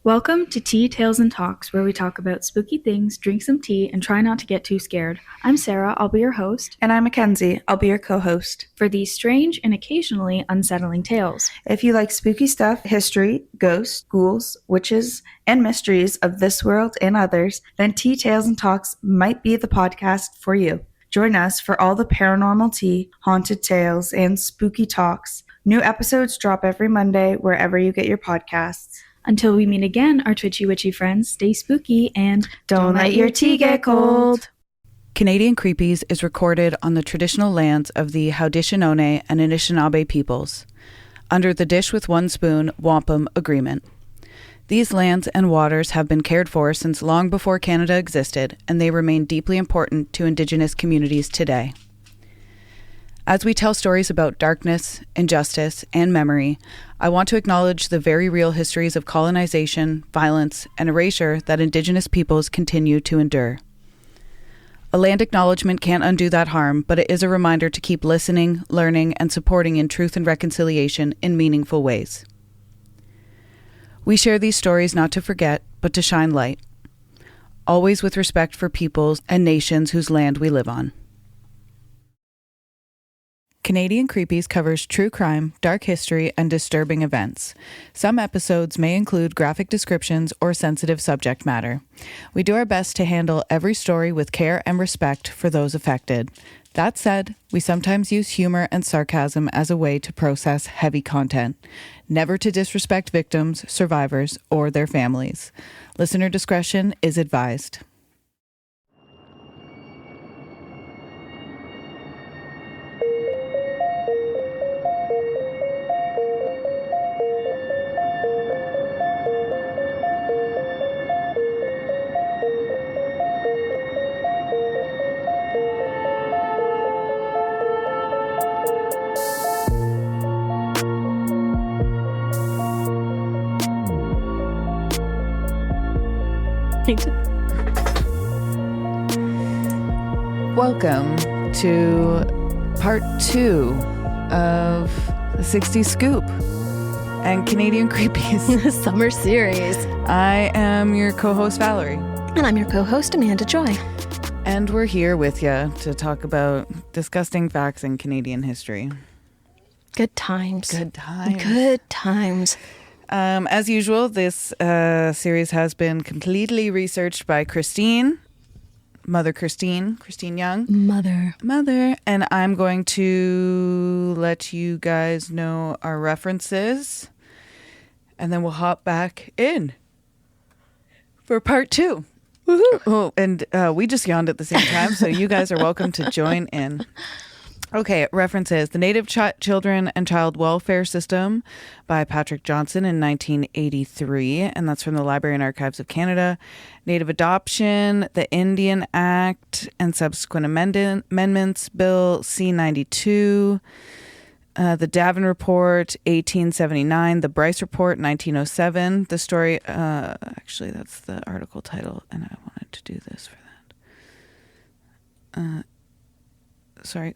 Welcome to Tea, Tales, and Talks, where we talk about spooky things, drink some tea, and try not to get too scared. I'm Sarah, I'll be your host. And I'm Mackenzie, I'll be your co-host. For these strange and occasionally unsettling tales. If you like spooky stuff, history, ghosts, ghouls, witches, and mysteries of this world and others, then Tea, Tales, and Talks might be the podcast for you. Join us for all the paranormal tea, haunted tales, and spooky talks. New episodes drop every Monday wherever you get your podcasts. Until we meet again, our twitchy witchy friends, stay spooky and don't let your tea get cold. Canadian Creepies is recorded on the traditional lands of the Haudenosaunee and Anishinaabe peoples, under the Dish with One Spoon Wampum Agreement. These lands and waters have been cared for since long before Canada existed, and they remain deeply important to Indigenous communities today. As we tell stories about darkness, injustice, and memory, I want to acknowledge the very real histories of colonization, violence, and erasure that Indigenous peoples continue to endure. A land acknowledgement can't undo that harm, but it is a reminder to keep listening, learning, and supporting in truth and reconciliation in meaningful ways. We share these stories not to forget, but to shine light, always with respect for peoples and nations whose land we live on. Canadian Creepies covers true crime, dark history, and disturbing events. Some episodes may include graphic descriptions or sensitive subject matter. We do our best to handle every story with care and respect for those affected. That said, we sometimes use humor and sarcasm as a way to process heavy content, never to disrespect victims, survivors, or their families. Listener discretion is advised. Welcome to part 2 of the 60s Scoop and Canadian Creepies summer series. I am your co-host Valerie. And I'm your co-host Amanda Joy. And we're here with you to talk about disgusting facts in Canadian history. Good times. Good times. Good times. As usual, this series has been completely researched by Christine Young. Mother. And I'm going to let you guys know our references, and then we'll hop back in for part 2. Woohoo! Oh, and we just yawned at the same time, so you guys are welcome to join in. Okay, references. The Native Children and Child Welfare System by Patrick Johnson in 1983, and that's from the Library and Archives of Canada. Native Adoption, the Indian Act and subsequent amendments, Bill C-92, the Davin Report, 1879, the Bryce Report, 1907. The story, actually, that's the article title, and I wanted to do this for that. Sorry.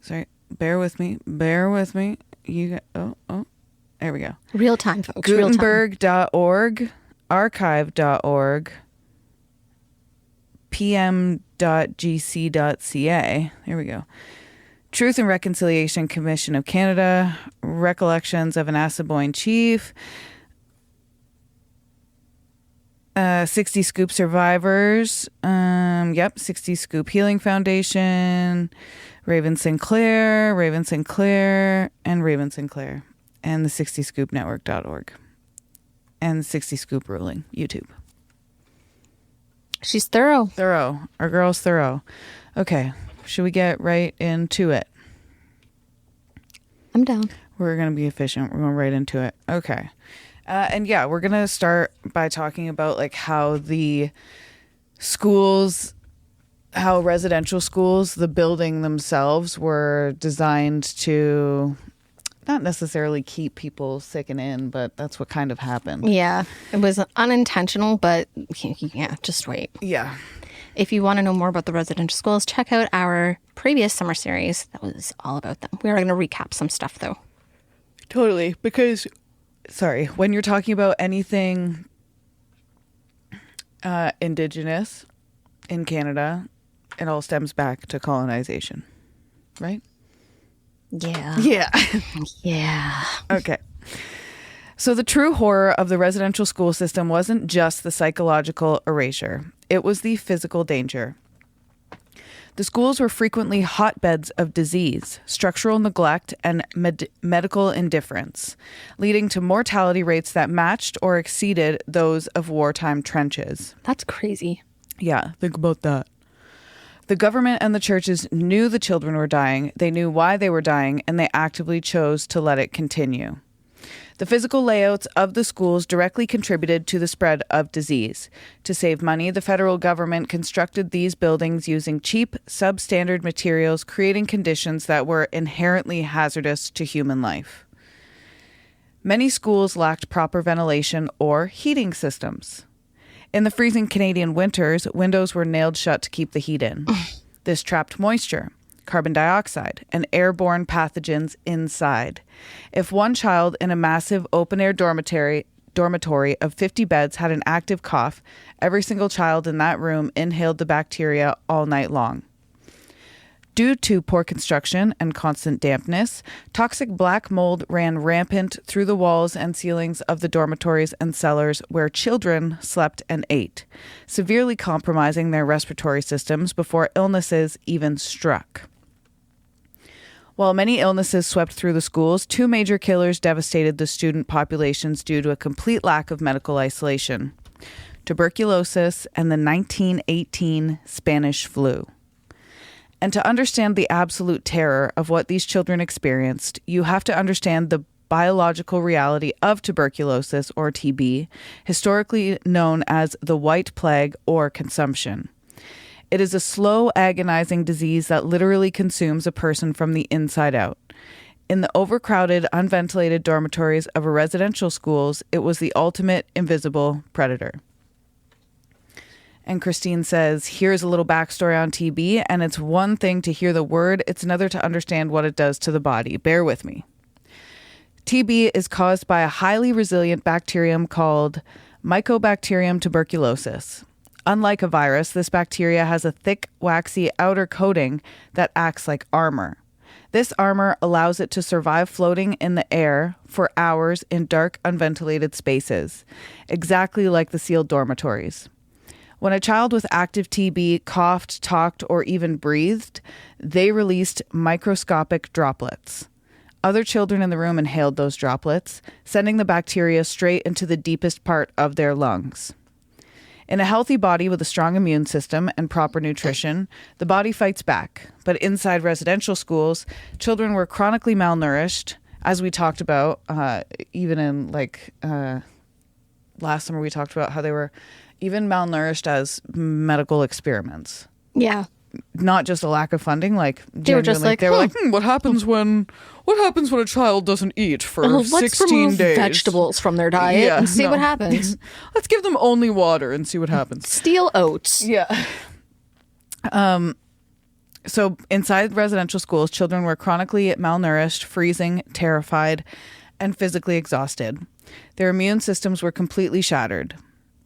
Bear with me. You got, there we go. Real time, folks. Gutenberg.org, archive.org, pm.gc.ca. There we go. Truth and Reconciliation Commission of Canada, Recollections of an Assiniboine Chief, 60 Scoop Survivors, 60 Scoop Healing Foundation, Raven Sinclair, and the 60scoopnetwork.org, and the 60 Scoop Ruling, YouTube. She's thorough. Our girl's thorough. Okay, should we get right into it? I'm down. We're going to be efficient. We're going right into it. Okay. We're going to start by talking about like how the schools, how residential schools, the building themselves were designed to not necessarily keep people sick and in, but that's what kind of happened. Yeah, it was unintentional, but yeah, just wait. Yeah. If you want to know more about the residential schools, check out our previous summer series. That was all about them. We are going to recap some stuff, though. Totally, because, when you're talking about anything Indigenous in Canada. It all stems back to colonization, right? Yeah. Yeah. Yeah. Okay. So the true horror of the residential school system wasn't just the psychological erasure. It was the physical danger. The schools were frequently hotbeds of disease, structural neglect, and medical indifference, leading to mortality rates that matched or exceeded those of wartime trenches. That's crazy. Yeah, think about that. The government and the churches knew the children were dying, they knew why they were dying, and they actively chose to let it continue. The physical layouts of the schools directly contributed to the spread of disease. To save money, the federal government constructed these buildings using cheap, substandard materials, creating conditions that were inherently hazardous to human life. Many schools lacked proper ventilation or heating systems. In the freezing Canadian winters, windows were nailed shut to keep the heat in. This trapped moisture, carbon dioxide, and airborne pathogens inside. If one child in a massive open-air dormitory of 50 beds had an active cough, every single child in that room inhaled the bacteria all night long. Due to poor construction and constant dampness, toxic black mold ran rampant through the walls and ceilings of the dormitories and cellars where children slept and ate, severely compromising their respiratory systems before illnesses even struck. While many illnesses swept through the schools, two major killers devastated the student populations due to a complete lack of medical isolation: tuberculosis and the 1918 Spanish flu. And to understand the absolute terror of what these children experienced, you have to understand the biological reality of tuberculosis, or TB, historically known as the White Plague or consumption. It is a slow, agonizing disease that literally consumes a person from the inside out. In the overcrowded, unventilated dormitories of a residential schools, it was the ultimate invisible predator. And Christine says, here's a little backstory on TB, and it's one thing to hear the word, it's another to understand what it does to the body. Bear with me. TB is caused by a highly resilient bacterium called Mycobacterium tuberculosis. Unlike a virus, this bacteria has a thick, waxy outer coating that acts like armor. This armor allows it to survive floating in the air for hours in dark, unventilated spaces, exactly like the sealed dormitories. When a child with active TB coughed, talked, or even breathed, they released microscopic droplets. Other children in the room inhaled those droplets, sending the bacteria straight into the deepest part of their lungs. In a healthy body with a strong immune system and proper nutrition, the body fights back. But inside residential schools, children were chronically malnourished, as we talked about, even in last summer we talked about how they were even malnourished as medical experiments. Yeah. Not just a lack of funding, they were just like, what happens when a child doesn't eat for let's 16 remove days? Vegetables from their diet and see what happens. Let's give them only water and see what happens. Steal oats. Yeah. So inside residential schools, children were chronically malnourished, freezing, terrified, and physically exhausted. Their immune systems were completely shattered.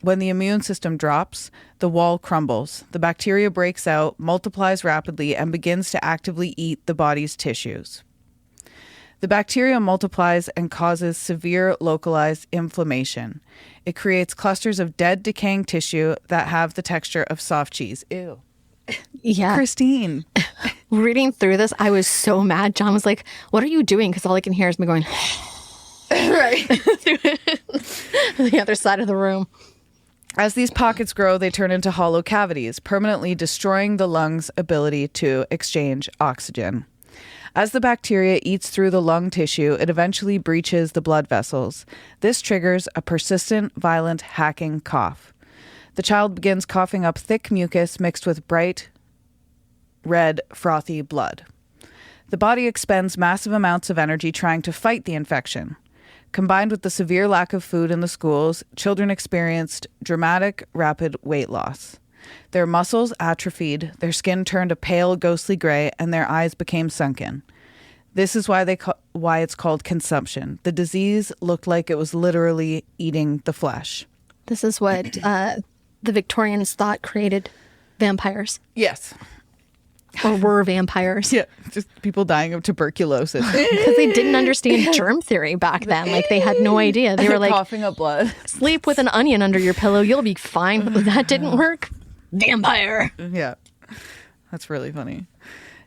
When the immune system drops, the wall crumbles. The bacteria breaks out, multiplies rapidly, and begins to actively eat the body's tissues. The bacteria multiplies and causes severe localized inflammation. It creates clusters of dead, decaying tissue that have the texture of soft cheese. Ew. Yeah. Christine. Reading through this, I was so mad. John was like, what are you doing? Because all I can hear is me going, right. The other side of the room. As these pockets grow, they turn into hollow cavities, permanently destroying the lungs' ability to exchange oxygen. As the bacteria eats through the lung tissue, it eventually breaches the blood vessels. This triggers a persistent, violent, hacking cough. The child begins coughing up thick mucus mixed with bright, red, frothy blood. The body expends massive amounts of energy trying to fight the infection. Combined with the severe lack of food in the schools, children experienced dramatic, rapid weight loss. Their muscles atrophied, their skin turned a pale, ghostly gray, and their eyes became sunken. This is why it's called consumption. The disease looked like it was literally eating the flesh. This is what the Victorians thought created vampires Yes. or were vampires. Yeah. Just people dying of tuberculosis. Because they didn't understand germ theory back then. Like, they had no idea. They were like, coughing up blood. sleep with an onion under your pillow. You'll be fine. But that didn't work. Vampire. Yeah. That's really funny.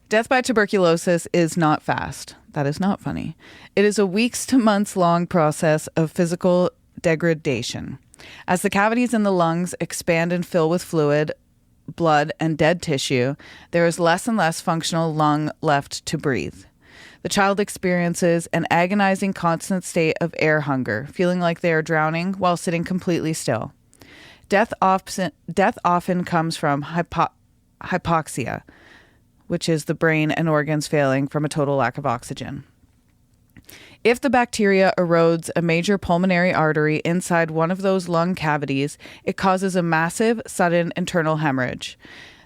Death by tuberculosis is not fast. That is not funny. It is a weeks to months long process of physical degradation. As the cavities in the lungs expand and fill with fluid, blood, and dead tissue, there is less and less functional lung left to breathe. The child experiences an agonizing constant state of air hunger, feeling like they are drowning while sitting completely still. Death often comes from hypoxia, which is the brain and organs failing from a total lack of oxygen. If the bacteria erodes a major pulmonary artery inside one of those lung cavities, it causes a massive, sudden internal hemorrhage.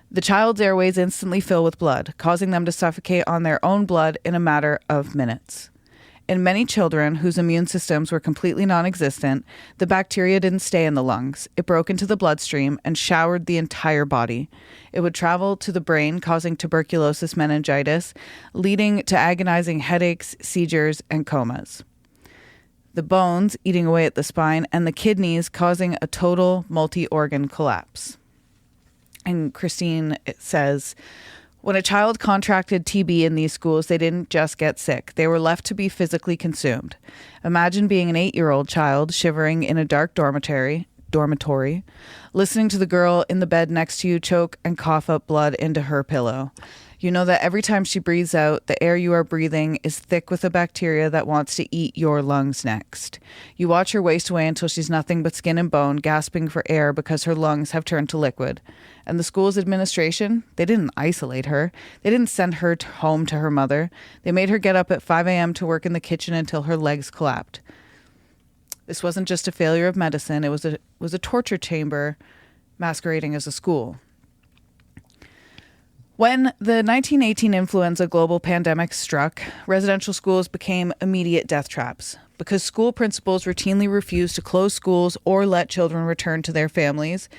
The child's airways instantly fill with blood, causing them to suffocate on their own blood in a matter of minutes. In many children whose immune systems were completely non-existent, the bacteria didn't stay in the lungs. It broke into the bloodstream and showered the entire body. It would travel to the brain, causing tuberculosis meningitis, leading to agonizing headaches, seizures, and comas. The bones eating away at the spine, and the kidneys causing a total multi-organ collapse. And Christine says, when a child contracted TB in these schools, they didn't just get sick. They were left to be physically consumed. Imagine being an 8-year-old child shivering in a dark dormitory, listening to the girl in the bed next to you choke and cough up blood into her pillow. You know that every time she breathes out, the air you are breathing is thick with a bacteria that wants to eat your lungs next. You watch her waste away until she's nothing but skin and bone, gasping for air because her lungs have turned to liquid. And the school's administration, they didn't isolate her. They didn't send her home to her mother. They made her get up at 5 a.m. to work in the kitchen until her legs collapsed. This wasn't just a failure of medicine. It was a torture chamber masquerading as a school. When the 1918 influenza global pandemic struck, residential schools became immediate death traps. Because school principals routinely refused to close schools or let children return to their families,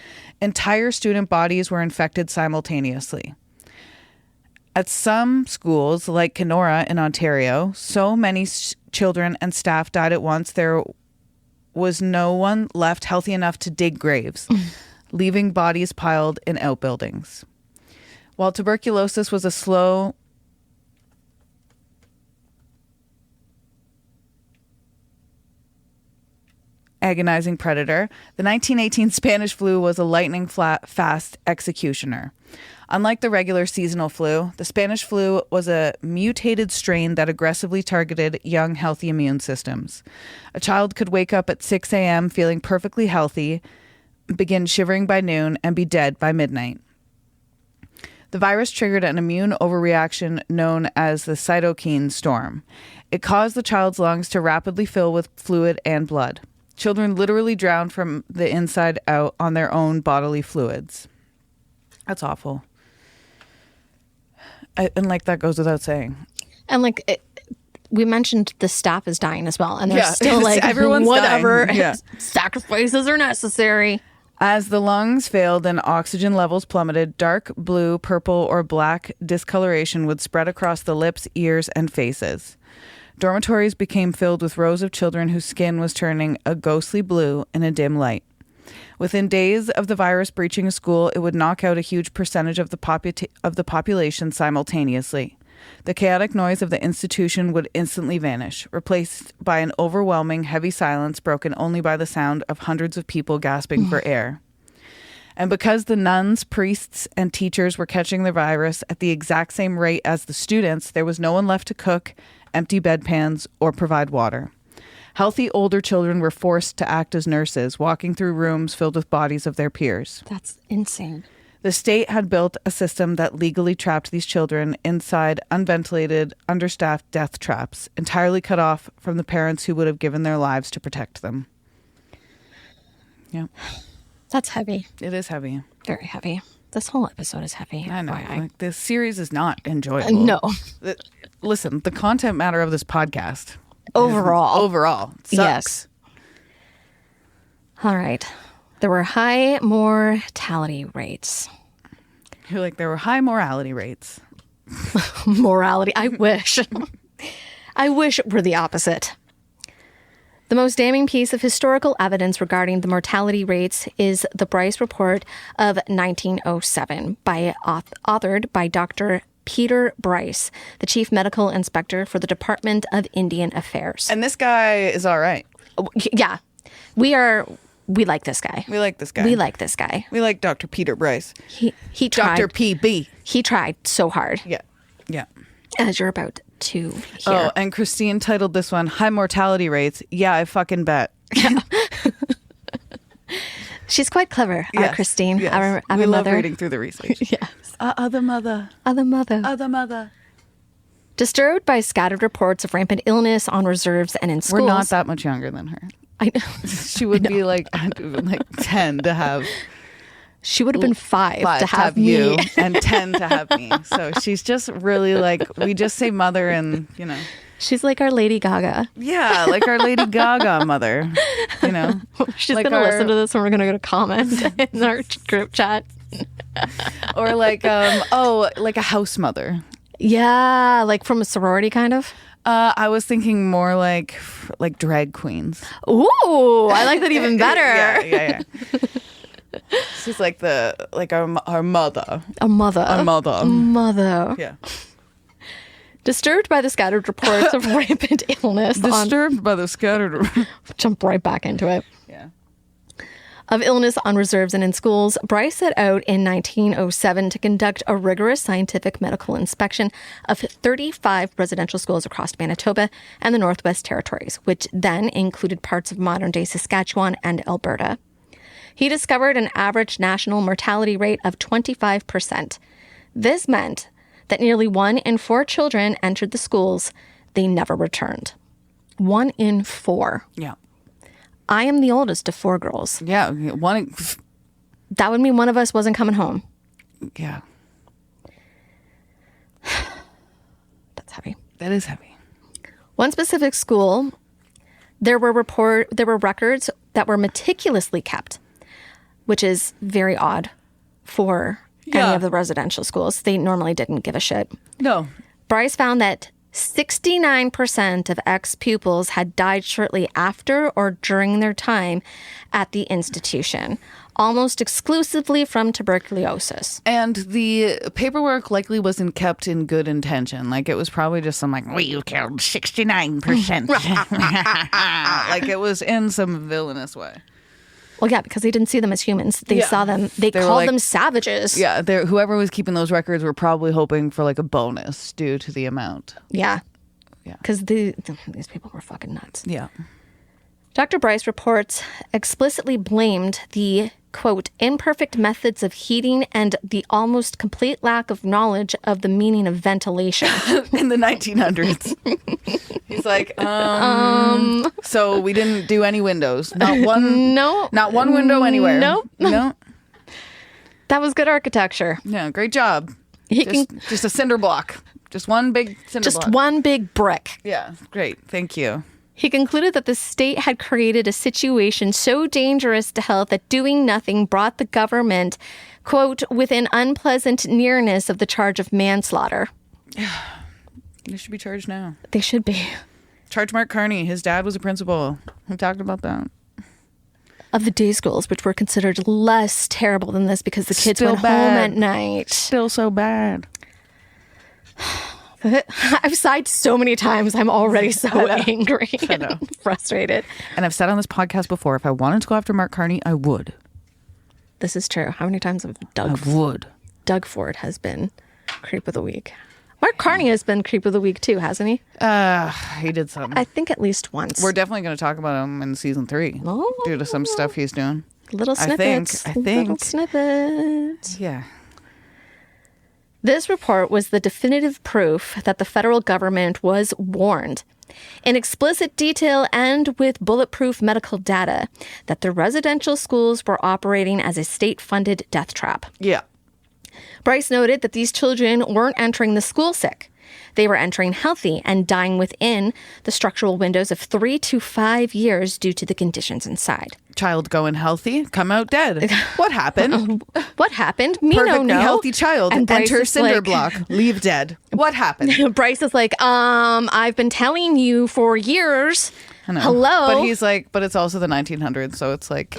entire student bodies were infected simultaneously. At some schools, like Kenora in Ontario, so many children and staff died at once there was no one left healthy enough to dig graves, leaving bodies piled in outbuildings. While tuberculosis was a slow agonizing predator, the 1918 Spanish flu was a lightning fast executioner. Unlike the regular seasonal flu, the Spanish flu was a mutated strain that aggressively targeted young, healthy immune systems. A child could wake up at 6 a.m. feeling perfectly healthy, begin shivering by noon, and be dead by midnight. The virus triggered an immune overreaction known as the cytokine storm. It caused the child's lungs to rapidly fill with fluid and blood. Children literally drowned from the inside out on their own bodily fluids. That's awful. And like that goes without saying. And like we mentioned, the staff is dying as well, and they're Yeah. still like Everyone's whatever. dying. Yeah. Sacrifices are necessary. As the lungs failed and oxygen levels plummeted, dark blue, purple, or black discoloration would spread across the lips, ears, and faces. Dormitories became filled with rows of children whose skin was turning a ghostly blue in a dim light. Within days of the virus breaching a school, it would knock out a huge percentage of the population simultaneously. The chaotic noise of the institution would instantly vanish, replaced by an overwhelming, heavy silence broken only by the sound of hundreds of people gasping for air. And because the nuns, priests, and teachers were catching the virus at the exact same rate as the students, there was no one left to cook, empty bedpans, or provide water. Healthy older children were forced to act as nurses, walking through rooms filled with bodies of their peers. That's insane. The state had built a system that legally trapped these children inside unventilated, understaffed death traps, entirely cut off from the parents who would have given their lives to protect them. Yeah. That's heavy. It is heavy. Very heavy. This whole episode is heavy. I know. FYI. Like, this series is not enjoyable. No. Listen, the content matter of this podcast. Overall. Sucks. Yes. All right. There were high mortality rates. You're like, there were high morality rates. Morality. I wish. I wish it were the opposite. The most damning piece of historical evidence regarding the mortality rates is the Bryce Report of 1907, authored by Dr. Peter Bryce, the chief medical inspector for the Department of Indian Affairs. And this guy is all right. Yeah. We like this guy. We like this guy. We like this guy. We like Dr. Peter Bryce. He tried. Dr. PB. He tried so hard. Yeah. Yeah. As you're about to hear. Oh, and Christine titled this one, High Mortality Rates. Yeah, I fucking bet. She's quite clever, our Christine. Yes. Our we love mother. reading through the research. Yes. Other mother. Other mother. Other mother. Disturbed by scattered reports of rampant illness on reserves and in schools. We're not that much younger than her. I know. She would be like 10 to have. She would have been five to have you me. and 10 to have me. So she's just really like, we just say mother and, you know. She's like our Lady Gaga. Yeah, like our Lady Gaga mother, you know. She's like going to listen to this and we're going to go to comment in our group chat. Or like, like a house mother. Yeah, like from a sorority kind of. I was thinking more like drag queens. Ooh, I like that even better. Yeah. She's like our mother. A mother. A mother. A mother. Yeah. Disturbed by the scattered reports of rampant illness. Disturbed by the scattered. Jump right back into it. Yeah. Of illness on reserves and in schools, Bryce set out in 1907 to conduct a rigorous scientific medical inspection of 35 residential schools across Manitoba and the Northwest Territories, which then included parts of modern-day Saskatchewan and Alberta. He discovered an average national mortality rate of 25%. This meant that nearly 1 in 4 children entered the schools. They never returned. 1 in 4. Yeah. I am the oldest of 4 girls. Yeah. That would mean one of us wasn't coming home. Yeah. That's heavy. That is heavy. One specific school, there were records that were meticulously kept, which is very odd for any of the residential schools. They normally didn't give a shit. No. Bryce found that 69% of ex-pupils had died shortly after or during their time at the institution, almost exclusively from tuberculosis. And the paperwork likely wasn't kept in good intention. Like, it was probably just some you killed 69%. Like, it was in some villainous way. Well, yeah, because they didn't see them as humans. They saw them. They called them savages. Yeah, whoever was keeping those records were probably hoping for like a bonus due to the amount. Yeah. Yeah. Because these people were fucking nuts. Yeah. Dr. Bryce reports explicitly blamed the, quote, imperfect methods of heating and the almost complete lack of knowledge of the meaning of ventilation. In the 1900s. He's like, so we didn't do any windows. Not one. No. Not one window anywhere. Nope. No. That was good architecture. Yeah, great job. He Just a cinder block. Just one big cinder block. Just one big brick. Yeah, great. Thank you. He concluded that the state had created a situation so dangerous to health that doing nothing brought the government, quote, within unpleasant nearness of the charge of manslaughter. They should be charged now. They should be. Charge Mark Carney. His dad was a principal. We talked about that. Of the day schools, which were considered less terrible than this because the kids Still went bad. home at night. Still so bad. I've sighed so many times. I'm already so angry and frustrated. And I've said on this podcast before, if I wanted to go after Mark Carney, I would. This is true. How many times have Doug Ford has been Creep of the Week? Mark Carney has been Creep of the Week too, hasn't he? He did some. I think at least once. We're definitely going to talk about him in season 3 due to some stuff he's doing. Little snippets. I think. Little snippets. Yeah. This report was the definitive proof that the federal government was warned, in explicit detail and with bulletproof medical data, that the residential schools were operating as a state-funded death trap. Yeah. Bryce noted that these children weren't entering the school sick. They were entering healthy and dying within the structural windows of 3 to 5 years due to the conditions inside. Child going healthy, come out dead. What happened? What happened? Me Perfectly no. healthy child. And Bryce Enter is cinder like- block. Leave dead. What happened? Bryce is like, I've been telling you for years. I know. Hello. But he's like, but it's also the 1900s, so it's like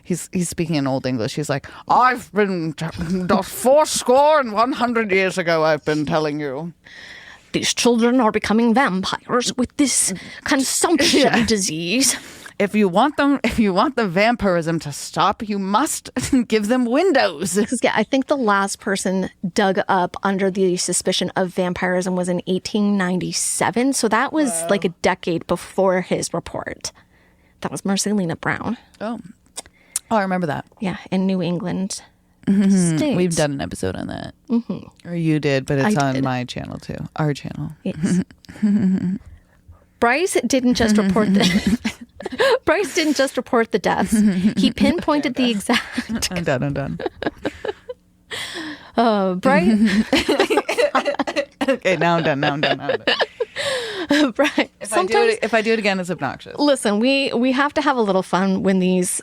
he's speaking in Old English. He's like, I've been 100 years ago. I've been telling you. These children are becoming vampires with this consumption disease. If you want the vampirism to stop, you must give them windows. Yeah, I think the last person dug up under the suspicion of vampirism was in 1897. So that was like a decade before his report. That was Marcelina Brown. Oh, I remember that. Yeah, in New England. States. We've done an episode on that. Or you did, but it's I on did. my channel too. Our channel. Yes. Bryce didn't just report the deaths. He pinpointed the exact. I'm done. Bryce. Okay, now I'm done. Bryce. If I do it again, it's obnoxious. Listen, we have to have a little fun when these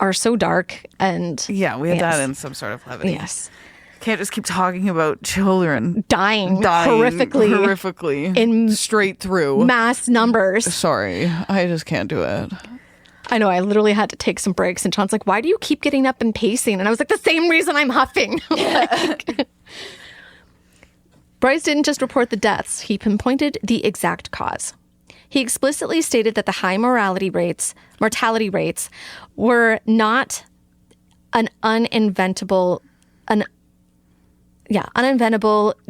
are so dark and Yeah, we had yes. that in some sort of levity. Yes. Can't just keep talking about children Dying horrifically in straight through mass numbers. Sorry, I just can't do it. I know, I literally had to take some breaks and John's like, why do you keep getting up and pacing? And I was like, the same reason I'm huffing. Bryce didn't just report the deaths, he pinpointed the exact cause. He explicitly stated that the high mortality rates were not an uninventable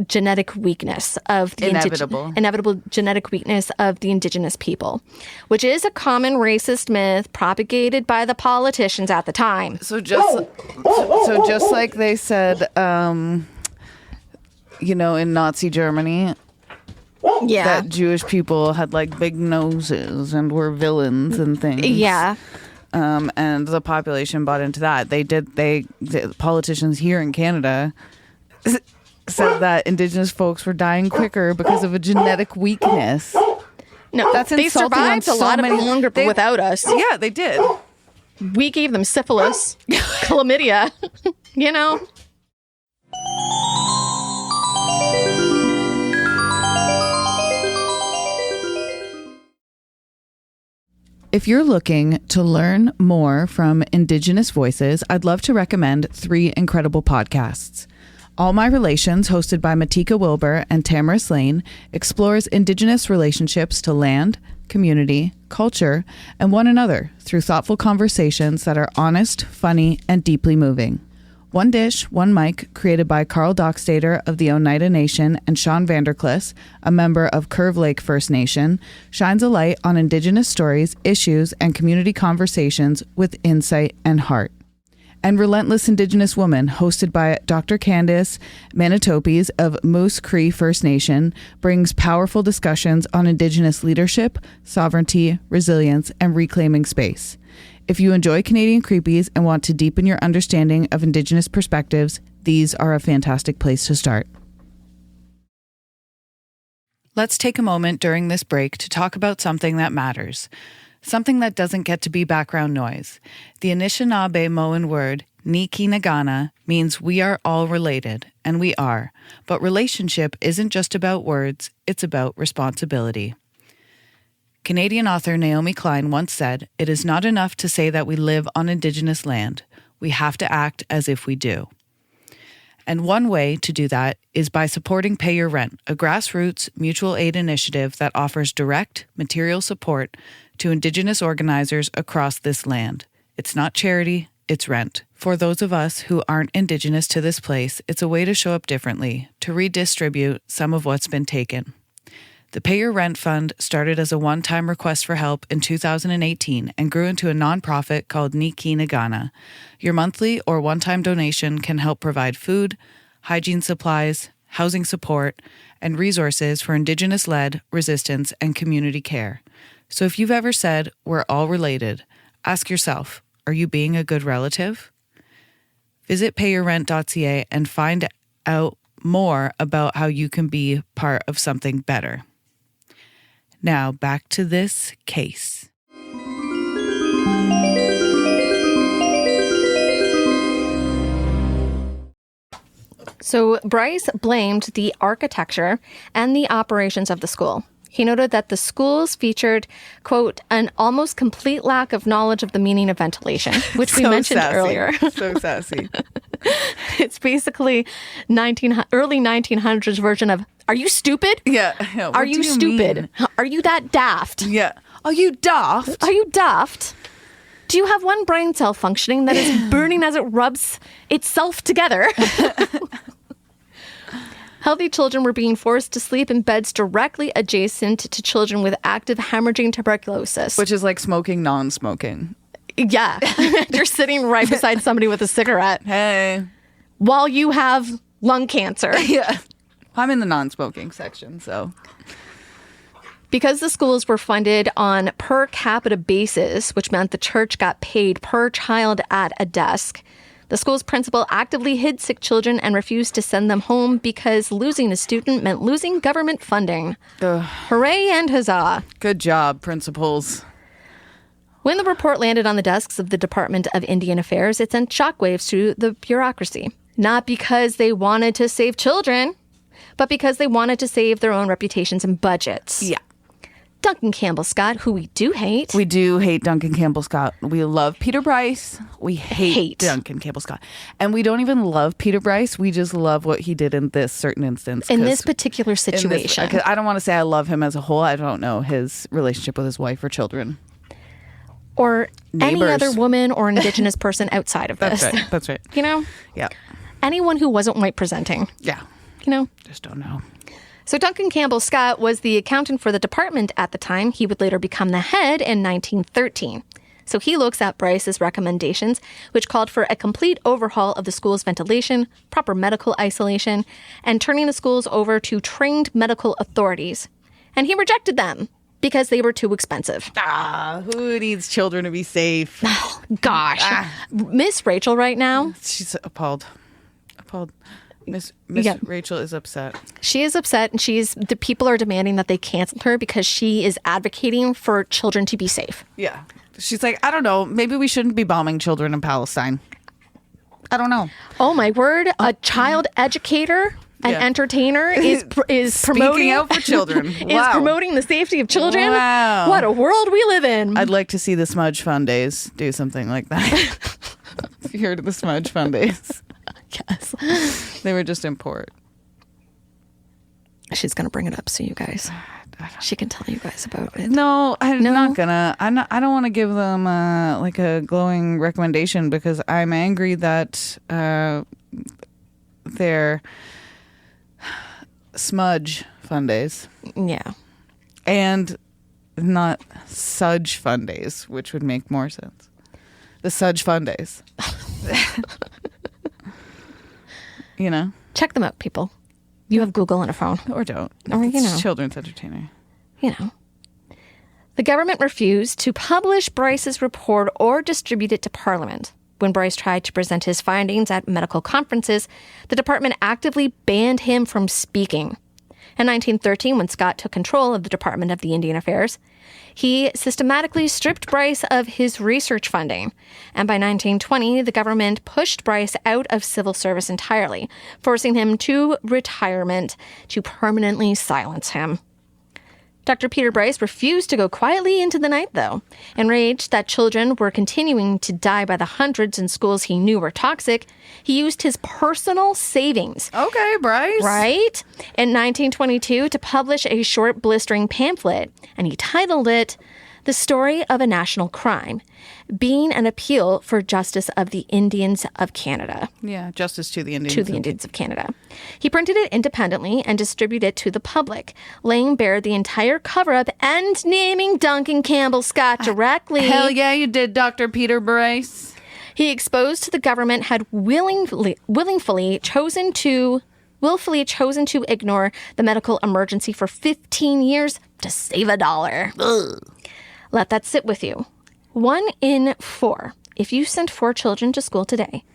genetic weakness of the inevitable genetic weakness of the Indigenous people, which is a common racist myth propagated by the politicians at the time. So just like they said, in Nazi Germany, that Jewish people had like big noses and were villains and things. Yeah. And the population bought into that. The politicians here in Canada said that Indigenous folks were dying quicker because of a genetic weakness. No, That's they insulting on survived a so lot many- longer they- without us. Yeah, they did. We gave them syphilis, chlamydia, If you're looking to learn more from Indigenous voices, I'd love to recommend 3 incredible podcasts. All My Relations, hosted by Matika Wilbur and Tamara Lane, explores Indigenous relationships to land, community, culture, and one another through thoughtful conversations that are honest, funny, and deeply moving. One Dish, One Mic, created by Carl Dockstader of the Oneida Nation and Sean Vanderklis, a member of Curve Lake First Nation, shines a light on Indigenous stories, issues, and community conversations with insight and heart. And Relentless Indigenous Woman, hosted by Dr. Candice Manitopes of Moose Cree First Nation, brings powerful discussions on Indigenous leadership, sovereignty, resilience, and reclaiming space. If you enjoy Canadian Creepies and want to deepen your understanding of Indigenous perspectives, these are a fantastic place to start. Let's take a moment during this break to talk about something that matters. Something that doesn't get to be background noise. The Anishinaabe-Moan word, Nikinagana, means we are all related, and we are. But relationship isn't just about words, it's about responsibility. Canadian author Naomi Klein once said, "It is not enough to say that we live on Indigenous land. We have to act as if we do." And one way to do that is by supporting Pay Your Rent, a grassroots mutual aid initiative that offers direct material support to Indigenous organizers across this land. It's not charity, it's rent. For those of us who aren't Indigenous to this place, it's a way to show up differently, to redistribute some of what's been taken. The Pay Your Rent Fund started as a one-time request for help in 2018 and grew into a nonprofit called Nikinagana. Your monthly or one-time donation can help provide food, hygiene supplies, housing support, and resources for Indigenous-led resistance and community care. So if you've ever said, "We're all related," ask yourself, are you being a good relative? Visit payyourrent.ca and find out more about how you can be part of something better. Now, back to this case. So Bryce blamed the architecture and the operations of the school. He noted that the schools featured, quote, an almost complete lack of knowledge of the meaning of ventilation, which we mentioned earlier. So sassy. It's basically early 1900s version of, are you stupid? Yeah. Are you stupid? Mean? Are you that daft? Yeah. Are you daft? Are you daft? Do you have one brain cell functioning that is burning as it rubs itself together? Healthy children were being forced to sleep in beds directly adjacent to children with active hemorrhaging tuberculosis. Which is like smoking, non-smoking. Yeah. You're sitting right beside somebody with a cigarette. Hey. While you have lung cancer. Yeah. I'm in the non-smoking section, so. Because the schools were funded on per capita basis, which meant the church got paid per child at a desk, the school's principal actively hid sick children and refused to send them home because losing a student meant losing government funding. Hooray and huzzah. Good job, principals. When the report landed on the desks of the Department of Indian Affairs, it sent shockwaves through the bureaucracy. Not because they wanted to save children, but because they wanted to save their own reputations and budgets. Yeah. Duncan Campbell Scott, who we do hate. We do hate Duncan Campbell Scott. We love Peter Bryce. We hate Duncan Campbell Scott. And we don't even love Peter Bryce. We just love what he did in this certain instance. In this particular situation. I don't want to say I love him as a whole. I don't know his relationship with his wife or children. Or Neighbors. any other woman or Indigenous person outside of this. That's right. That's right. You know? Yeah. Anyone who wasn't white presenting. Yeah. You know? Just don't know. So Duncan Campbell Scott was the accountant for the department at the time. He would later become the head in 1913. So he looks at Bryce's recommendations, which called for a complete overhaul of the school's ventilation, proper medical isolation, and turning the schools over to trained medical authorities. And he rejected them because they were too expensive. Who needs children to be safe? Oh, gosh. Miss Rachel right now. She's appalled. Miss Yeah. Rachel is upset. She is upset, and the people are demanding that they cancel her because she is advocating for children to be safe. Yeah. She's like, I don't know. Maybe we shouldn't be bombing children in Palestine. I don't know. Oh, my word. A child educator, an entertainer is promoting Speaking out for children. is promoting the safety of children. Wow. What a world we live in. I'd like to see the Smudge Fun Days do something like that. You heard of the Smudge Fun Days? Yes. They were just in port. She's going to bring it up so you guys, she can tell you guys about it. No, I'm not gonna. I don't want to give them like a glowing recommendation because I'm angry that they're Smudge Fun Days. Yeah. And not Sudge Fun Days, which would make more sense. The Sudge Fun Days. You know? Check them out, people. You have Google on a phone. Or don't. Or, you know. It's children's entertainer. You know. The government refused to publish Bryce's report or distribute it to Parliament. When Bryce tried to present his findings at medical conferences, the department actively banned him from speaking. In 1913, when Scott took control of the Department of the Indian Affairs, he systematically stripped Bryce of his research funding. And by 1920, the government pushed Bryce out of civil service entirely, forcing him to retirement to permanently silence him. Dr. Peter Bryce refused to go quietly into the night, though. Enraged that children were continuing to die by the hundreds in schools he knew were toxic, he used his personal savings. Okay, Bryce. Right? In 1922 to publish a short blistering pamphlet, and he titled it The Story of a National Crime, being an appeal for justice of the Indians of Canada. Yeah, justice to the Indians. To the Indians of Canada. He printed it independently and distributed it to the public, laying bare the entire cover-up and naming Duncan Campbell Scott directly. Hell yeah, you did, Dr. Peter Bryce. He exposed the government had willfully chosen to ignore the medical emergency for 15 years to save $1. Ugh. Let that sit with you. 1 in 4. If you sent 4 children to school today,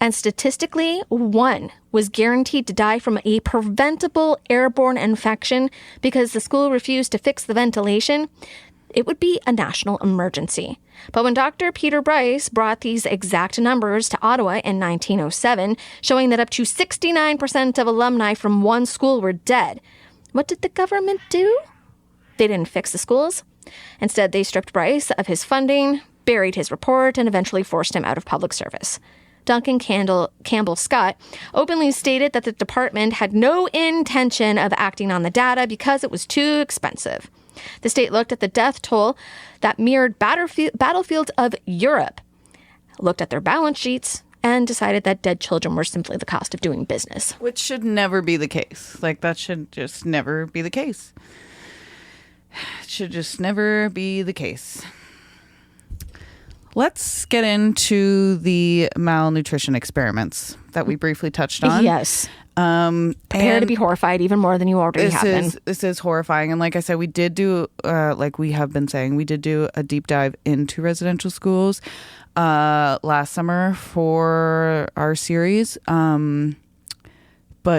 And statistically, one was guaranteed to die from a preventable airborne infection because the school refused to fix the ventilation, it would be a national emergency. But when Dr. Peter Bryce brought these exact numbers to Ottawa in 1907, showing that up to 69% of alumni from one school were dead, what did the government do? They didn't fix the schools. Instead, they stripped Bryce of his funding, buried his report, and eventually forced him out of public service. Duncan Campbell Scott openly stated that the department had no intention of acting on the data because it was too expensive. The state looked at the death toll that mirrored battlefields of Europe, looked at their balance sheets, and decided that dead children were simply the cost of doing business. Which should never be the case. Like, that should just never be the case. It should just never be the case. Let's get into the malnutrition experiments that we briefly touched on. Yes. Prepare to be horrified even more than you already have been. This is horrifying. And like I said, we did do, like we have been saying, we did do a deep dive into residential schools last summer for our series. But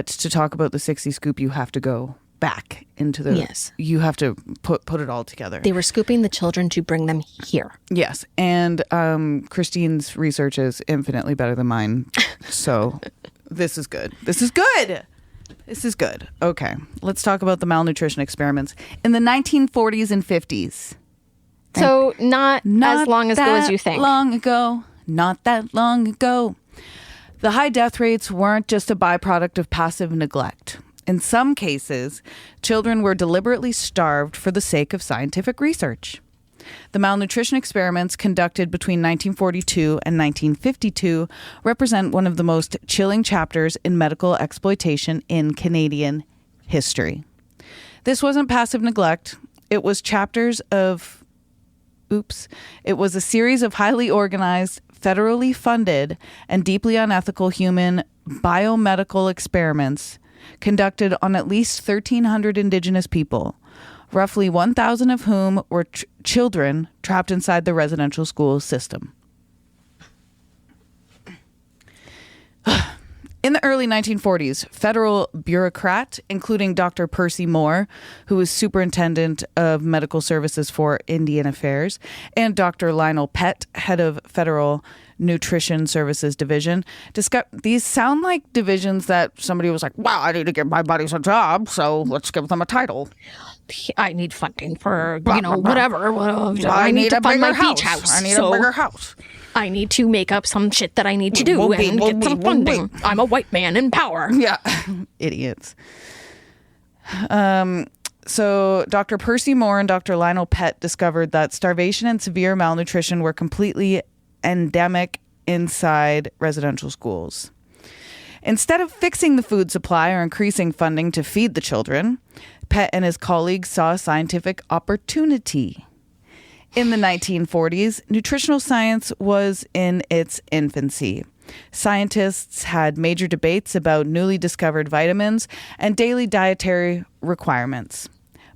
to talk about the 60 Scoop, you have to go back into the... Yes. You have to put it all together. They were scooping the children to bring them here. Yes. And Christine's research is infinitely better than mine. So this is good. This is good. This is good. Okay. Let's talk about the malnutrition experiments in the 1940s and 50s. So not as long ago as you think. Not that long ago. The high death rates weren't just a byproduct of passive neglect. In some cases, children were deliberately starved for the sake of scientific research. The malnutrition experiments conducted between 1942 and 1952 represent one of the most chilling chapters in medical exploitation in Canadian history. This wasn't passive neglect. It was It was a series of highly organized, federally funded, and deeply unethical human biomedical experiments conducted on at least 1,300 Indigenous people, roughly 1,000 of whom were children trapped inside the residential school system. In the early 1940s, federal bureaucrat, including Dr. Percy Moore, who was superintendent of medical services for Indian Affairs, and Dr. Lionel Pett, head of federal nutrition services division, these sound like divisions that somebody was like, wow, I need to give my buddies a job, so let's give them a title. I need funding for, whatever. I need to fund my beach house. I need a bigger house. I need to make up some shit that I need to do and get some funding. I'm a white man in power. Yeah. Idiots. So Dr. Percy Moore and Dr. Lionel Pett discovered that starvation and severe malnutrition were completely endemic inside residential schools. Instead of fixing the food supply or increasing funding to feed the children, Pett and his colleagues saw a scientific opportunity. In the 1940s, nutritional science was in its infancy. Scientists had major debates about newly discovered vitamins and daily dietary requirements.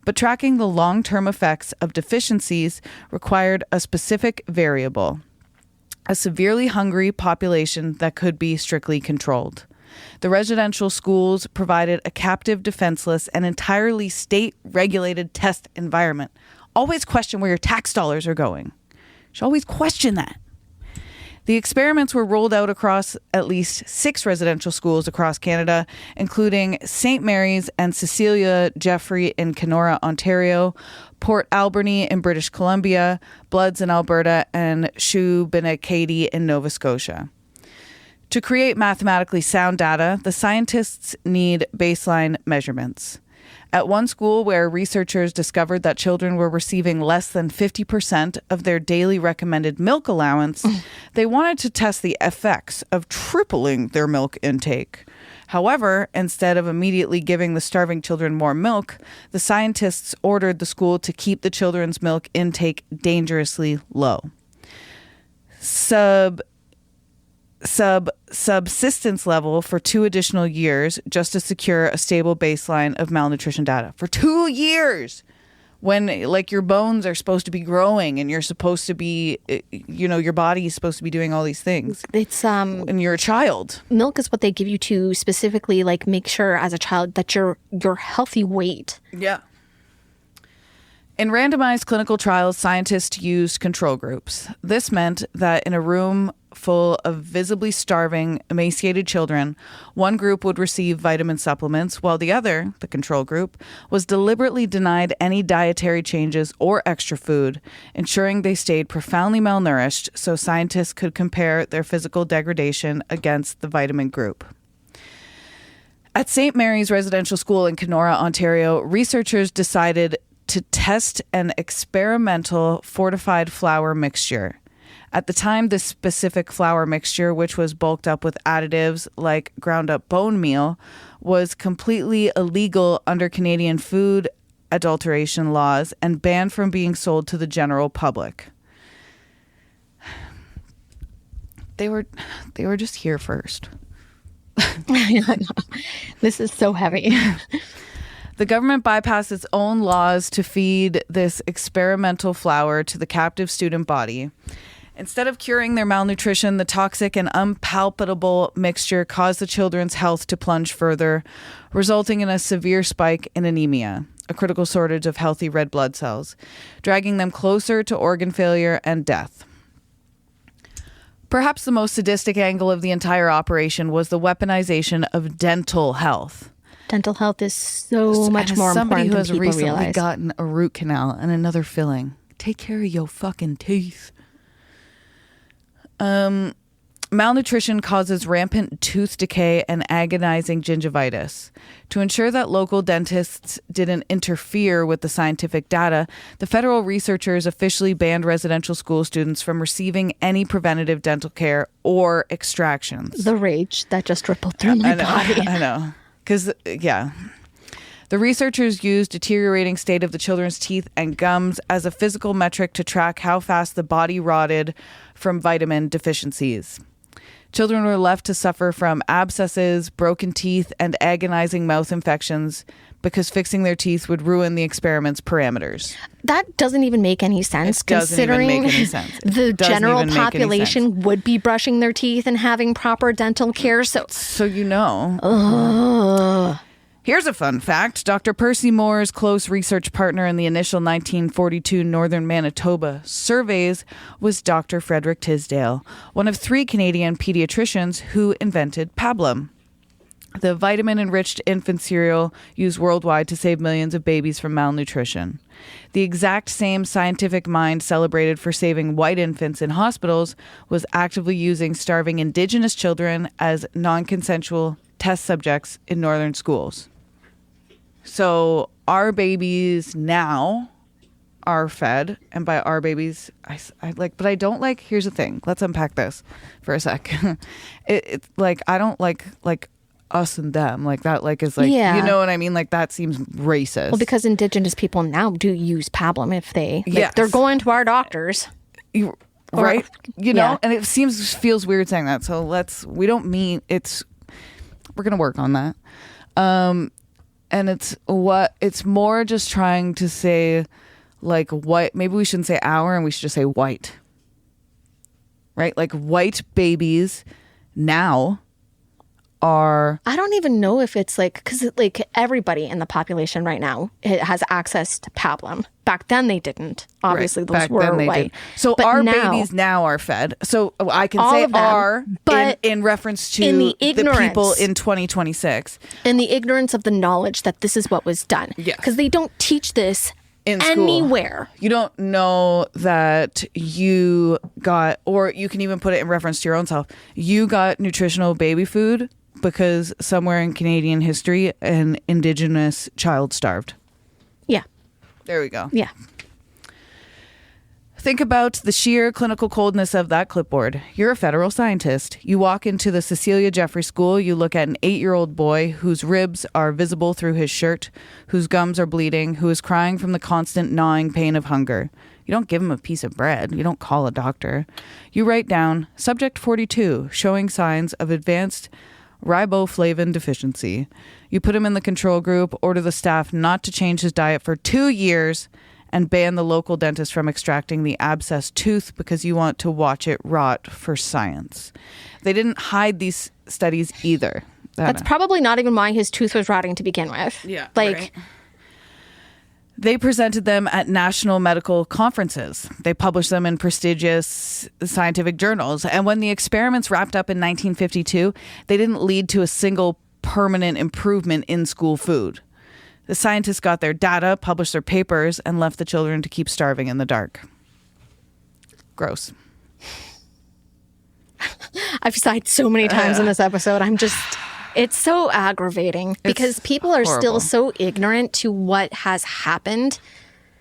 But tracking the long-term effects of deficiencies required a specific variable: a severely hungry population that could be strictly controlled. The residential schools provided a captive, defenseless, and entirely state-regulated test environment. Always question where your tax dollars are going. You should always question that. The experiments were rolled out across at least 6 residential schools across Canada, including St. Mary's and Cecilia Jeffrey in Kenora, Ontario, Port Alberni in British Columbia, Bloods in Alberta, and Shubenacadie in Nova Scotia. To create mathematically sound data, the scientists need baseline measurements. At one school where researchers discovered that children were receiving less than 50% of their daily recommended milk allowance, they wanted to test the effects of tripling their milk intake. However, instead of immediately giving the starving children more milk, the scientists ordered the school to keep the children's milk intake dangerously low. Subsistence level for 2 additional years just to secure a stable baseline of malnutrition data. For 2 years! when like your bones are supposed to be growing and you're supposed to be, your body is supposed to be doing all these things. It's and you're a child. Milk is what they give you to specifically like make sure as a child that you're healthy weight. Yeah. In randomized clinical trials, scientists used control groups. This meant that in a room full of visibly starving, emaciated children, one group would receive vitamin supplements, while the other, the control group, was deliberately denied any dietary changes or extra food, ensuring they stayed profoundly malnourished so scientists could compare their physical degradation against the vitamin group. At St. Mary's Residential School in Kenora, Ontario, researchers decided to test an experimental fortified flour mixture. At the time, this specific flour mixture, which was bulked up with additives like ground up bone meal, was completely illegal under Canadian food adulteration laws and banned from being sold to the general public. They were just here first. This is so heavy. The government bypassed its own laws to feed this experimental flour to the captive student body. Instead of curing their malnutrition, the toxic and unpalatable mixture caused the children's health to plunge further, resulting in a severe spike in anemia, a critical shortage of healthy red blood cells, dragging them closer to organ failure and death. Perhaps the most sadistic angle of the entire operation was the weaponization of dental health. Dental health is so much more important than people realize. Somebody who has recently gotten a root canal and another filling. Take care of your fucking teeth. Malnutrition causes rampant tooth decay and agonizing gingivitis. To ensure that local dentists didn't interfere with the scientific data, the federal researchers officially banned residential school students from receiving any preventative dental care or extractions. The rage that just rippled through my body. I know. Because, yeah. The researchers used deteriorating state of the children's teeth and gums as a physical metric to track how fast the body rotted from vitamin deficiencies. Children were left to suffer from abscesses, broken teeth, and agonizing mouth infections because fixing their teeth would ruin the experiment's parameters. That doesn't even make any sense, considering the general population would be brushing their teeth and having proper dental care. So you know. Here's a fun fact. Dr. Percy Moore's close research partner in the initial 1942 Northern Manitoba surveys was Dr. Frederick Tisdale, one of 3 Canadian pediatricians who invented pablum, the vitamin-enriched infant cereal used worldwide to save millions of babies from malnutrition. The exact same scientific mind celebrated for saving white infants in hospitals was actively using starving Indigenous children as non-consensual test subjects in northern schools. So our babies now are fed, and by our babies, I like, but I don't like, here's the thing. Let's unpack this for a sec. It's like, I don't like us and them, like that, like is like, you know what I mean? Like that seems racist. Well, because Indigenous people now do use pablum if they, they're going to our doctors. Right? You know, and it feels weird saying that. So we're going to work on that. And it's more just trying to say like white, maybe we shouldn't say our and we should just say white, right? Like white babies now are, I don't even know if it's like, because like everybody in the population right now has access to pablum. Back then they didn't. Obviously those were white. So but our babies now are fed. So I can say are, but in reference to the people in 2026. In the ignorance of the knowledge that this is what was done. Yes. Because they don't teach this in anywhere. School. You don't know that you got, or you can even put it in reference to your own self. You got nutritional baby food because somewhere in Canadian history, an Indigenous child starved. Yeah. There we go. Yeah. Think about the sheer clinical coldness of that clipboard. You're a federal scientist. You walk into the Cecilia Jeffrey School. You look at an 8-year-old boy whose ribs are visible through his shirt, whose gums are bleeding, who is crying from the constant gnawing pain of hunger. You don't give him a piece of bread. You don't call a doctor. You write down, subject 42, showing signs of advanced riboflavin deficiency. You put him in the control group, order the staff not to change his diet for 2 years, and ban the local dentist from extracting the abscessed tooth because you want to watch it rot for science. They didn't hide these studies either. That's probably not even why his tooth was rotting to begin with. Yeah. Like, right. They presented them at national medical conferences. They published them in prestigious scientific journals. And when the experiments wrapped up in 1952, they didn't lead to a single permanent improvement in school food. The scientists got their data, published their papers, and left the children to keep starving in the dark. Gross. I've sighed so many times in this episode. It's so aggravating because people are horrible. still so ignorant to what has happened.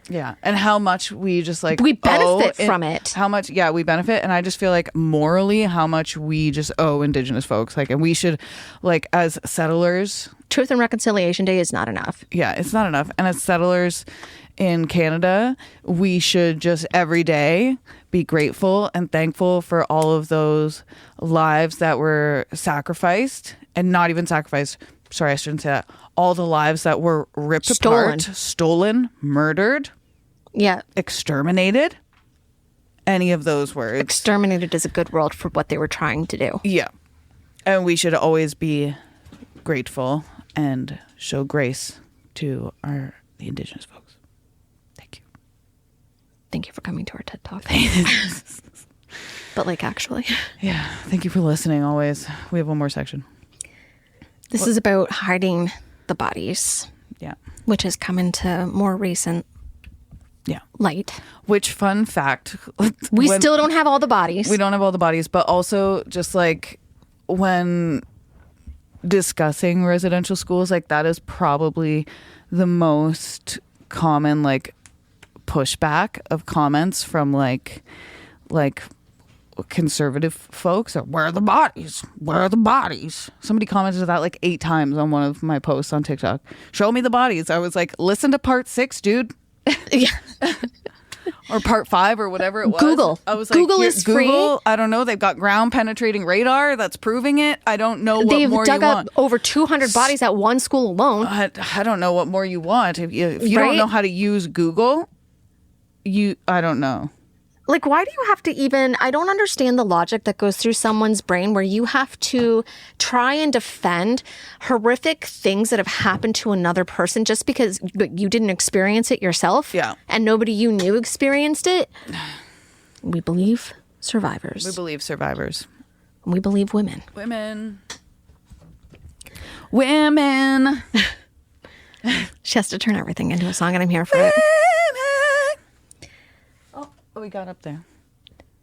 Yeah. And how much we just like... We benefit owe from it. How much, yeah, we benefit. And I just feel like morally how much we just owe Indigenous folks. Like, and we should, like, as settlers... Truth and Reconciliation Day is not enough. Yeah, it's not enough. And as settlers in Canada, we should just every day be grateful and thankful for all of those lives that were sacrificed, and not even sacrificed. Sorry, I shouldn't say that. All the lives that were ripped apart, stolen, murdered, exterminated. Any of those words. Exterminated is a good word for what they were trying to do. Yeah. And we should always be grateful and show grace to the Indigenous folks. Thank you. Thank you for coming to our TED Talk. But like, actually. Yeah. Thank you for listening always. We have one more section. This is about hiding the bodies. Yeah. Which has come into more recent light. Which, fun fact. We still don't have all the bodies. We don't have all the bodies, but also just like when discussing residential schools, like that is probably the most common like pushback of comments from like conservative folks. Or, where are the bodies? Where are the bodies? Somebody commented that like 8 times on one of my posts on TikTok. Show me the bodies. I was like, listen to part 6, dude. Yeah. Or part 5 or whatever it was. Google. I was like, Google is free. I don't know. They've got ground penetrating radar that's proving it. I don't know what They've more dug you up want. over 200 bodies at one school alone. I don't know what more you want. If you Right? don't know how to use Google, I don't know. Like, why do you have to even... I don't understand the logic that goes through someone's brain where you have to try and defend horrific things that have happened to another person just because you didn't experience it yourself. Yeah. And nobody you knew experienced it. We believe survivors. We believe survivors. We believe women. Women. She has to turn everything into a song, and I'm here for it. Oh, we got up there.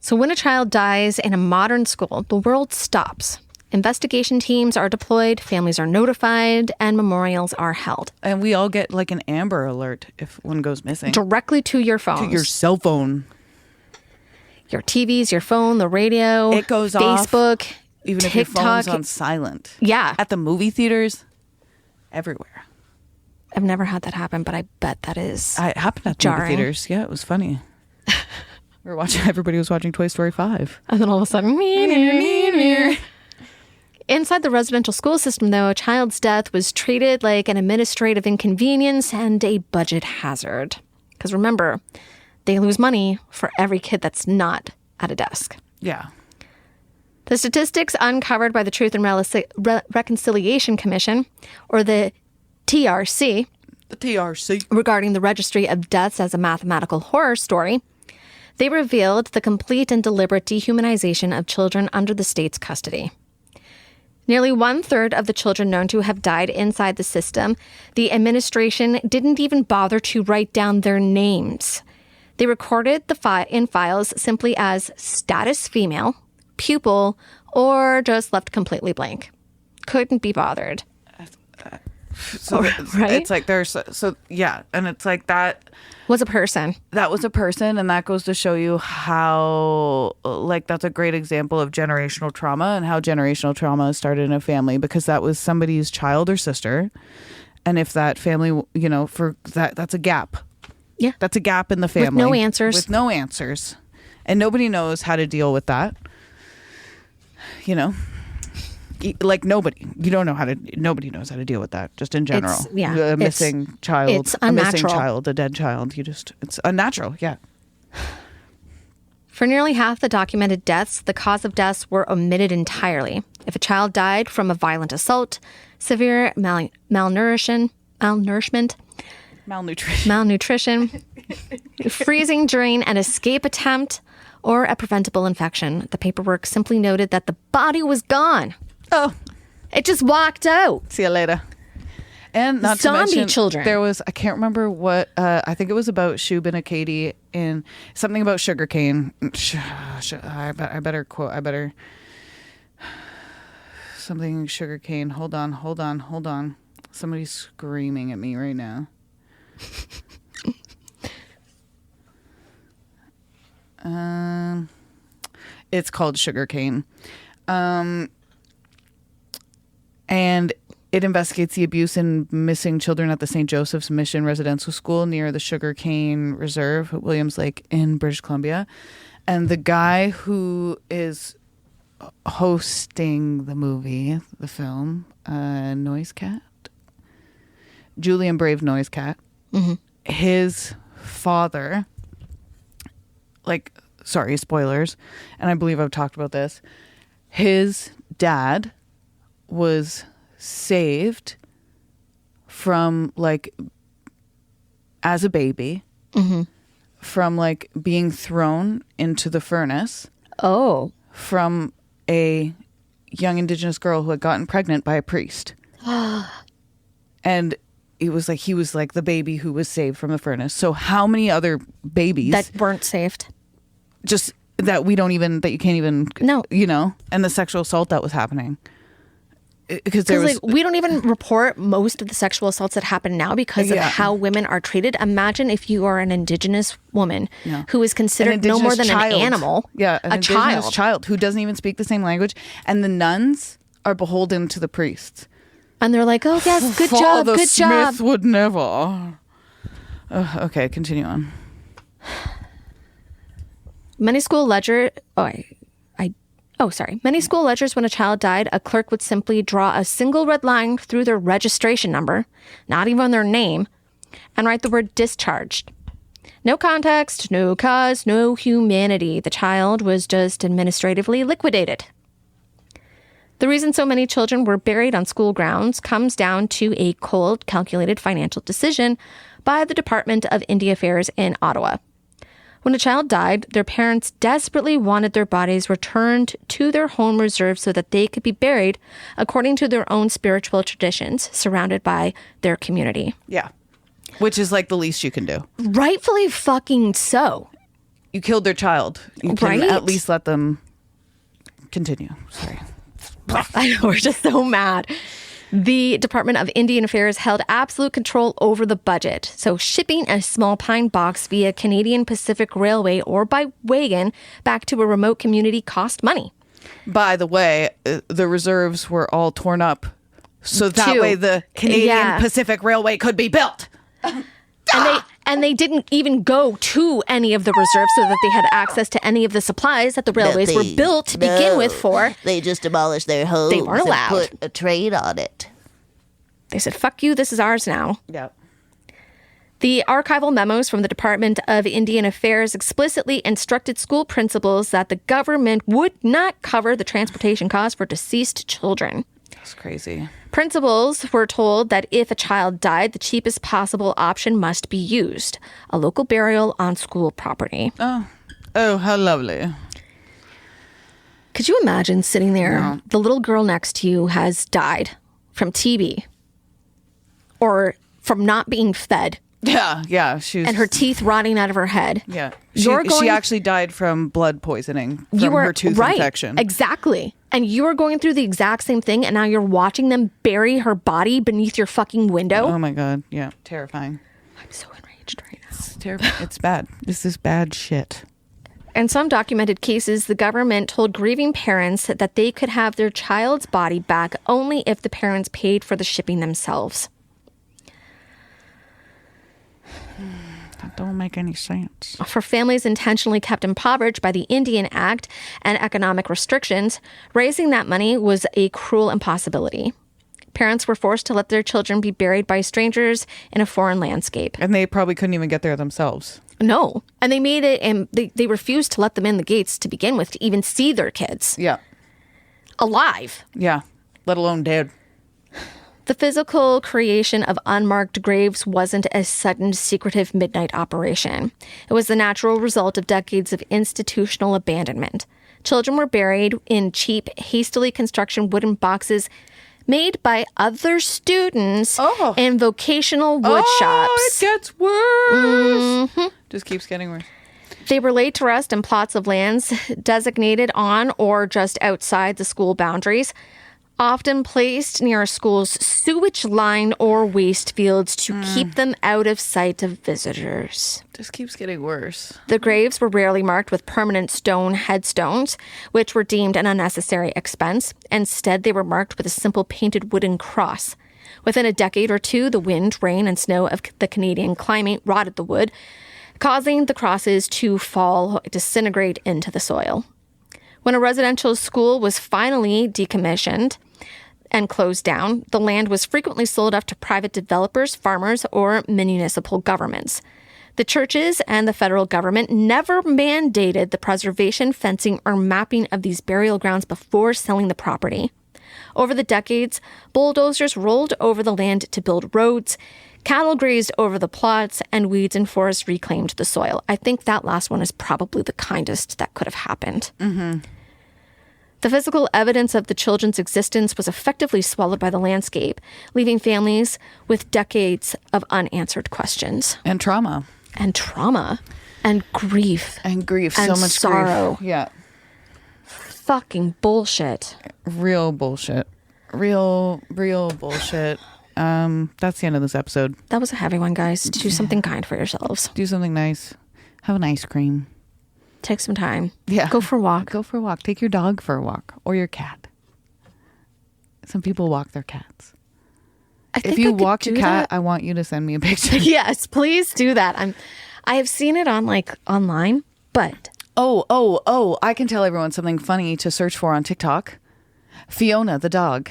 So when a child dies in a modern school, the world stops. Investigation teams are deployed, families are notified, and memorials are held. And we all get like an Amber Alert if one goes missing. Directly to your phone. To your cell phone. Your TVs, your phone, the radio. It goes off. Facebook, Even TikTok. if your phone's on silent. Yeah. At the movie theaters. Everywhere. I've never had that happen, but I bet that is It happened at the movie jarring. theaters. Yeah, it was funny. We were watching. Everybody was watching Toy Story 5. And then all of a sudden, inside the residential school system, though, a child's death was treated like an administrative inconvenience and a budget hazard. Because remember, they lose money for every kid that's not at a desk. Yeah. The statistics uncovered by the Truth and Reconciliation Commission, or the TRC, regarding the registry of deaths as a mathematical horror story, they revealed the complete and deliberate dehumanization of children under the state's custody. Nearly 1/3 of the children known to have died inside the system, the administration didn't even bother to write down their names. They recorded in files simply as status female, pupil, or just left completely blank. Couldn't be bothered. So Right? it's like there's yeah, and it's like that Was a person. that was a person, and that goes to show you how like that's a great example of generational trauma and how generational trauma started in a family, because that was somebody's child or sister, and if that family, for that's a gap. Yeah. That's a gap in the family. no answers. With no answers. And nobody knows how to deal with that. like nobody knows how to deal with that, just in general. A missing child, it's unnatural. a dead child. It's unnatural. Yeah. For nearly half the documented deaths, the cause of deaths were omitted entirely. If a child died from a violent assault, severe malnutrition, freezing during an escape attempt, or a preventable infection, the paperwork simply noted that the body was gone. Oh. It just walked out. See you later. And not Zombie to mention, children. There was, I can't remember what, I think it was about Shub and Acadie and something about sugarcane. Something sugarcane. Hold on. Somebody's screaming at me right now. It's called sugarcane. And it investigates the abuse and missing children at the St. Joseph's Mission Residential School near the Sugarcane Reserve at Williams Lake in British Columbia. And the guy who is hosting the film, Noise Cat, Julian Brave Noise Cat, his father, sorry, spoilers, and I believe I've talked about this, his dad was saved from as a baby from being thrown into the furnace from a young Indigenous girl who had gotten pregnant by a priest. And it was he was the baby who was saved from the furnace. So how many other babies that weren't saved, just that you can't even no, and the sexual assault that was happening. Because we don't even report most of the sexual assaults that happen now because of how women are treated. Imagine if you are an Indigenous woman who is considered no more than an animal, an Indigenous child who doesn't even speak the same language, and the nuns are beholden to the priests, and they're like, "Oh yes, good job, Father good Smith job." would never. Okay, continue on. Many school ledgers, when a child died, a clerk would simply draw a single red line through their registration number, not even their name, and write the word discharged. No context, no cause, no humanity. The child was just administratively liquidated. The reason so many children were buried on school grounds comes down to a cold, calculated financial decision by the Department of Indian Affairs in Ottawa. When a child died, their parents desperately wanted their bodies returned to their home reserve so that they could be buried according to their own spiritual traditions, surrounded by their community. Yeah. Which is the least you can do. Rightfully fucking so. You killed their child. You can at least let them continue. Sorry. I know, we're just so mad. The Department of Indian Affairs held absolute control over the budget. So shipping a small pine box via Canadian Pacific Railway or by wagon back to a remote community cost money. By the way, the reserves were all torn up so that way the Canadian Pacific Railway could be built. And they didn't even go to any of the reserves so that they had access to any of the supplies that the railways were built to begin with for. They just demolished their homes. They weren't allowed. And put a trade on it. They said, fuck you, this is ours now. Yeah. The archival memos from the Department of Indian Affairs explicitly instructed school principals that the government would not cover the transportation costs for deceased children. That's crazy. Principals were told that if a child died, the cheapest possible option must be used, a local burial on school property. Oh, how lovely. Could you imagine sitting there, No. the little girl next to you has died from TB or from not being fed. Yeah. And her teeth rotting out of her head. Yeah. You're She actually died from blood poisoning from her tooth infection. Exactly. And you are going through the exact same thing, and now you're watching them bury her body beneath your fucking window. Oh my God. Yeah. Terrifying. I'm so enraged right now. It's terrifying. It's bad. This is bad shit. In some documented cases, the government told grieving parents that they could have their child's body back only if the parents paid for the shipping themselves. That don't make any sense. For families intentionally kept impoverished by the Indian Act and economic restrictions, raising that money was a cruel impossibility. Parents were forced to let their children be buried by strangers in a foreign landscape. And they probably couldn't even get there themselves. No. And they made it, and they refused to let them in the gates to begin with, to even see their kids. Yeah. Alive. Yeah. Let alone dead. The physical creation of unmarked graves wasn't a sudden, secretive midnight operation. It was the natural result of decades of institutional abandonment. Children were buried in cheap, hastily constructed wooden boxes made by other students in vocational wood shops. It gets worse. Just keeps getting worse. They were laid to rest in plots of lands designated on or just outside the school boundaries, often placed near a school's sewage line or waste fields to keep them out of sight of visitors. Just keeps getting worse. The graves were rarely marked with permanent stone headstones, which were deemed an unnecessary expense. Instead, they were marked with a simple painted wooden cross. Within a decade or two, the wind, rain, and snow of the Canadian climate rotted the wood, causing the crosses to disintegrate into the soil. When a residential school was finally decommissioned and closed down, the land was frequently sold off to private developers, farmers, or municipal governments. The churches and the federal government never mandated the preservation, fencing, or mapping of these burial grounds before selling the property. Over the decades, bulldozers rolled over the land to build roads, cattle grazed over the plots, and weeds and forests reclaimed the soil. I think that last one is probably the kindest that could have happened. The physical evidence of the children's existence was effectively swallowed by the landscape, leaving families with decades of unanswered questions. And trauma. And trauma. And grief. And grief. And so much sorrow. Grief. Yeah. Fucking bullshit. Real bullshit. Real bullshit. That's the end of this episode. That was a heavy one, guys. Do something kind for yourselves. Do something nice. Have an ice cream. Take some time. Yeah. Go for a walk. Go for a walk. Take your dog for a walk. Or your cat. Some people walk their cats. If you walk your cat, I want you to send me a picture. Yes, please do that. I have seen it on online, but Oh, I can tell everyone something funny to search for on TikTok. Fiona the dog.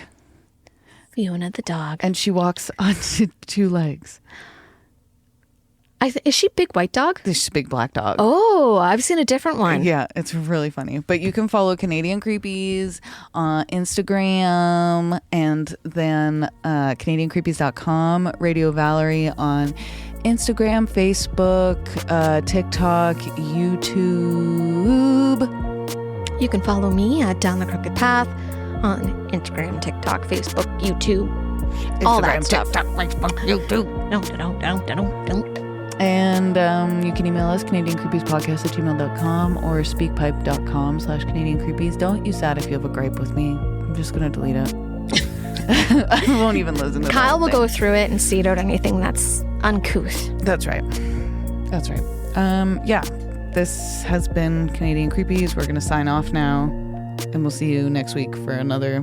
Fiona the dog. And she walks on two legs. Is she big white dog? This is a big black dog. Oh, I've seen a different one. Yeah, it's really funny. But you can follow Canadian Creepies on Instagram and then CanadianCreepies.com, Radio Valerie on Instagram, Facebook, TikTok, YouTube. You can follow me at Down the Crooked Path on Instagram, TikTok, Facebook, YouTube, all that stuff. TikTok, Facebook, YouTube. Don't. And you can email us, CanadianCreepiesPodcast@gmail.com or speakpipe.com/CanadianCreepies. Don't use that if you have a gripe with me. I'm just going to delete it. I won't even listen to it. Kyle will go through it and seed out anything that's uncouth. That's right. Yeah, this has been Canadian Creepies. We're going to sign off now, and we'll see you next week for another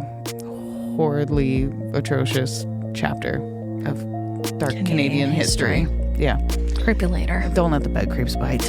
horridly atrocious chapter of dark Canadian history. Yeah. Creepy later. Don't let the bed creeps bite.